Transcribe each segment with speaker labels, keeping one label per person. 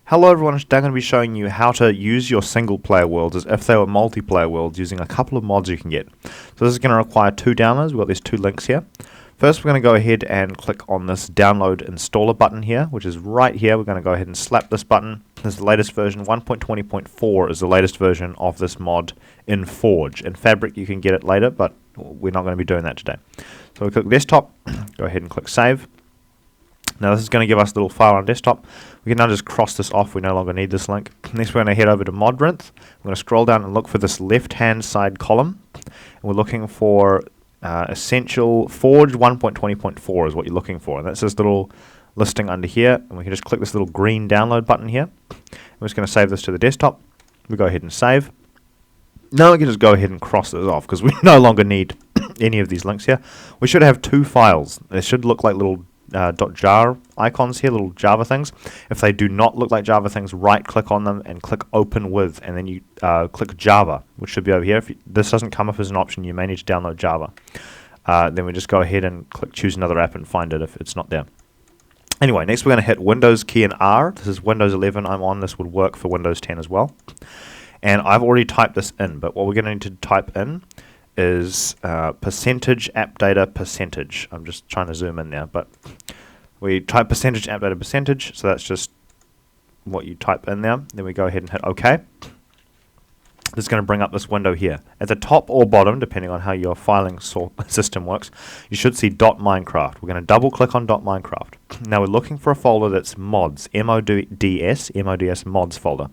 Speaker 1: Hello everyone, today I'm going to be showing you how to use your single player worlds as if they were multiplayer worlds using a couple of mods you can get. So this is going to require two downloads. We've got these two links here. First we're going to go ahead and click on this download installer button here, which is right here. We're going to go ahead and slap this button. This is the latest version. 1.20.4 is the latest version of this mod in Forge. In Fabric you can get it later, but we're not going to be doing that today. So we click desktop, go ahead and click save. Now this is going to give us a little file on desktop. We can now just cross this off, we no longer need this link. Next we're going to head over to Modrinth. We're going to scroll down and look for this left hand side column. And we're looking for Essential Forge 1.20.4 is what you're looking for. And that's this little listing under here. And we can just click this little green download button here. We're just going to save this to the desktop. We go ahead and save. Now we can just go ahead and cross this off because we no longer need any of these links here. We should have two files. They should look like little .jar icons here, little Java things. If they do not look like Java things, right click on them and click open with, and then you click Java, which should be over here. If this doesn't come up as an option, you may need to download Java. Then we just go ahead and click choose another app and find it if it's not there. Anyway, next we're going to hit Windows key and R. This is Windows 11 I'm on. This would work for Windows 10 as well. And I've already typed this in, but what we're going to need to type in is percentage app data percentage. I'm just trying to zoom in there, but we type percentage app data percentage, so that's just what you type in there. Then we go ahead and hit OK. This is going to bring up this window here. At the top or bottom, depending on how your filing system works, you should see .minecraft. We're going to double click on .minecraft. Now we're looking for a folder that's mods, mods mods folder.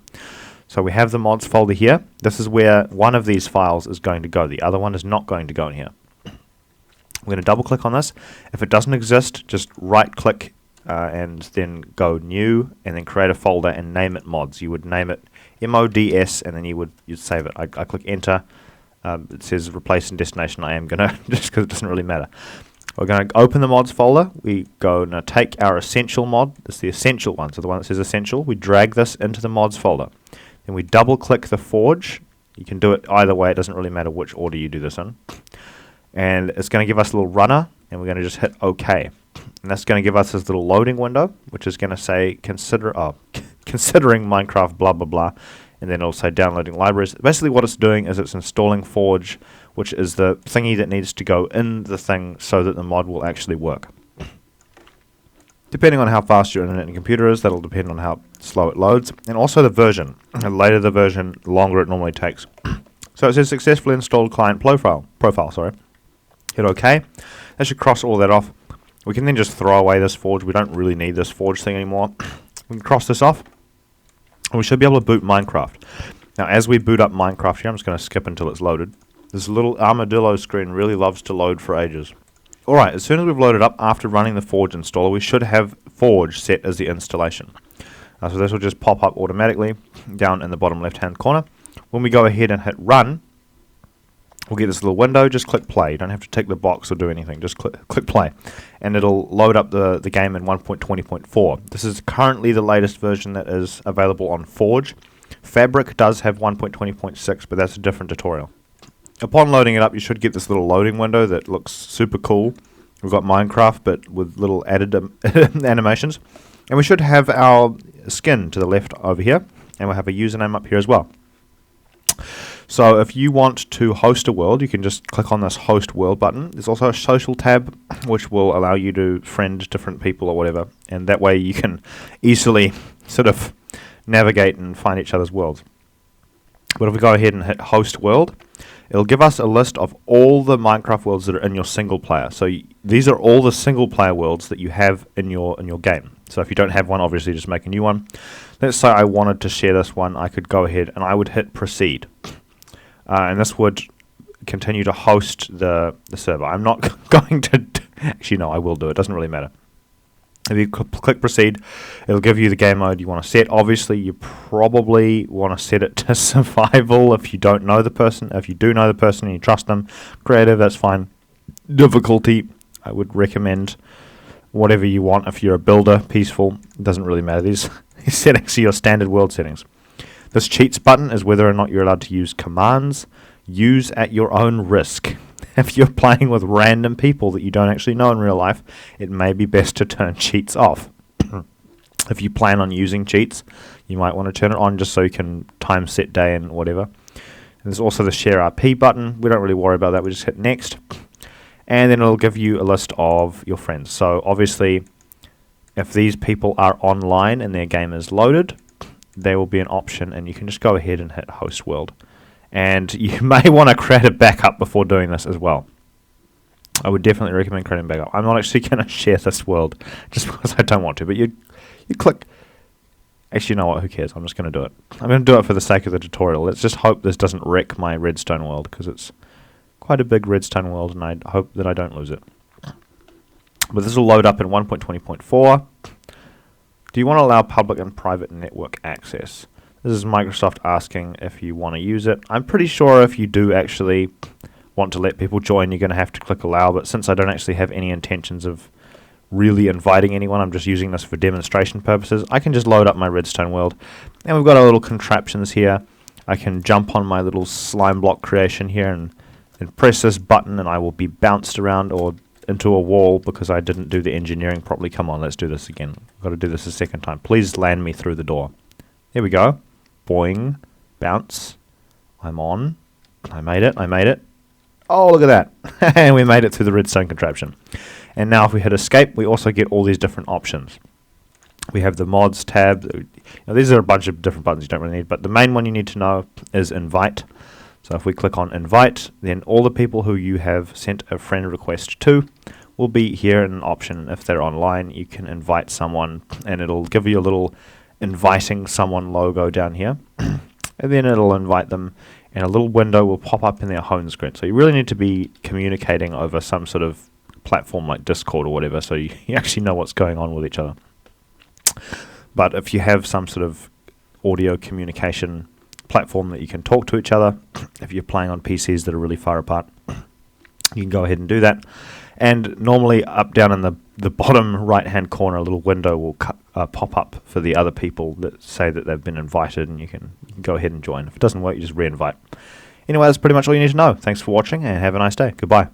Speaker 1: So we have the mods folder here. This is where one of these files is going to go. The other one is not going to go in here. We're going to double click on this. If it doesn't exist, just right click and then go new and then create a folder and name it mods. You would name it mods and then you'd save it. I click enter. It says replace in destination. I am going to, just because it doesn't really matter. We're going to open the mods folder. We go and take our essential mod. This is the essential one, so the one that says essential. We drag this into the mods folder. Then we double click the Forge. You can do it either way, it doesn't really matter which order you do this in. And it's going to give us a little runner, and we're going to just hit OK. And that's going to give us this little loading window, which is going to say considering Minecraft blah blah blah, and then it'll say downloading libraries. Basically what it's doing is it's installing Forge, which is the thingy that needs to go in the thing so that the mod will actually work. Depending on how fast your internet and computer is, that'll depend on how slow it loads, and also the version. The later the version, the longer it normally takes. So it says successfully installed client profile. Hit OK. That should cross all that off. We can then just throw away this Forge. We don't really need this Forge thing anymore. We can cross this off, and we should be able to boot Minecraft. Now, as we boot up Minecraft here, I'm just going to skip until it's loaded. This little armadillo screen really loves to load for ages. Alright, as soon as we've loaded up after running the Forge installer, we should have Forge set as the installation. So this will just pop up automatically down in the bottom left hand corner. When we go ahead and hit run, we'll get this little window. Just click play. You don't have to tick the box or do anything. Just click play. And it'll load up the game in 1.20.4. This is currently the latest version that is available on Forge. Fabric does have 1.20.6, but that's a different tutorial. Upon loading it up, you should get this little loading window that looks super cool. We've got Minecraft, but with little added animations. And we should have our skin to the left over here, and we'll have a username up here as well. So if you want to host a world, you can just click on this host world button. There's also a social tab, which will allow you to friend different people or whatever. And that way you can easily sort of navigate and find each other's worlds. But if we go ahead and hit host world, it'll give us a list of all the Minecraft worlds that are in your single player. So these are all the single player worlds that you have in your game. So if you don't have one, obviously just make a new one. Let's say I wanted to share this one. I could go ahead and I would hit proceed. And this would continue to host the server. I'm not going to... Actually, no, I will do it. It doesn't really matter. If you click proceed, it'll give you the game mode you want to set. Obviously, you probably want to set it to survival if you don't know the person. If you do know the person and you trust them, creative, that's fine. Difficulty, I would recommend whatever you want. If you're a builder, peaceful, it doesn't really matter. These settings are your standard world settings. This cheats button is whether or not you're allowed to use commands. Use at your own risk. If you're playing with random people that you don't actually know in real life, it may be best to turn cheats off. If you plan on using cheats, you might want to turn it on just so you can time set day and whatever. And there's also the share RP button. We don't really worry about that. We just hit next. And then it'll give you a list of your friends. So obviously, if these people are online and their game is loaded, there will be an option and you can just go ahead and hit host world. And you may want to create a backup before doing this as well. I would definitely recommend creating a backup. I'm not actually going to share this world just because I don't want to, but you click. Actually, you know what? Who cares? I'm just going to do it. I'm going to do it for the sake of the tutorial. Let's just hope this doesn't wreck my redstone world, because it's quite a big redstone world, and I hope that I don't lose it. But this will load up in 1.20.4. Do you want to allow public and private network access? This is Microsoft asking if you want to use it. I'm pretty sure if you do actually want to let people join, you're going to have to click allow, but since I don't actually have any intentions of really inviting anyone, I'm just using this for demonstration purposes, I can just load up my redstone world. And we've got our little contraptions here. I can jump on my little slime block creation here and press this button and I will be bounced around or into a wall because I didn't do the engineering properly. Come on, let's do this again. I've got to do this a second time. Please land me through the door. There we go. Boing. Bounce. I'm on. I made it. Oh, look at that. And we made it through the redstone contraption. And now if we hit escape, we also get all these different options. We have the mods tab. Now, these are a bunch of different buttons you don't really need, but the main one you need to know is invite. So if we click on invite, then all the people who you have sent a friend request to will be here in an option. If they're online, you can invite someone, and it'll give you a little inviting someone logo down here. And then it'll invite them, and a little window will pop up in their home screen. So you really need to be communicating over some sort of platform like Discord or whatever, so you actually know what's going on with each other. But if you have some sort of audio communication platform that you can talk to each other, if you're playing on PCs that are really far apart, you can go ahead and do that. And normally up down in the bottom right hand corner, a little window will pop up for the other people that say that they've been invited, and you can go ahead and join. If it doesn't work, you just re-invite. Anyway, that's pretty much all you need to know. Thanks for watching and have a nice day. Goodbye.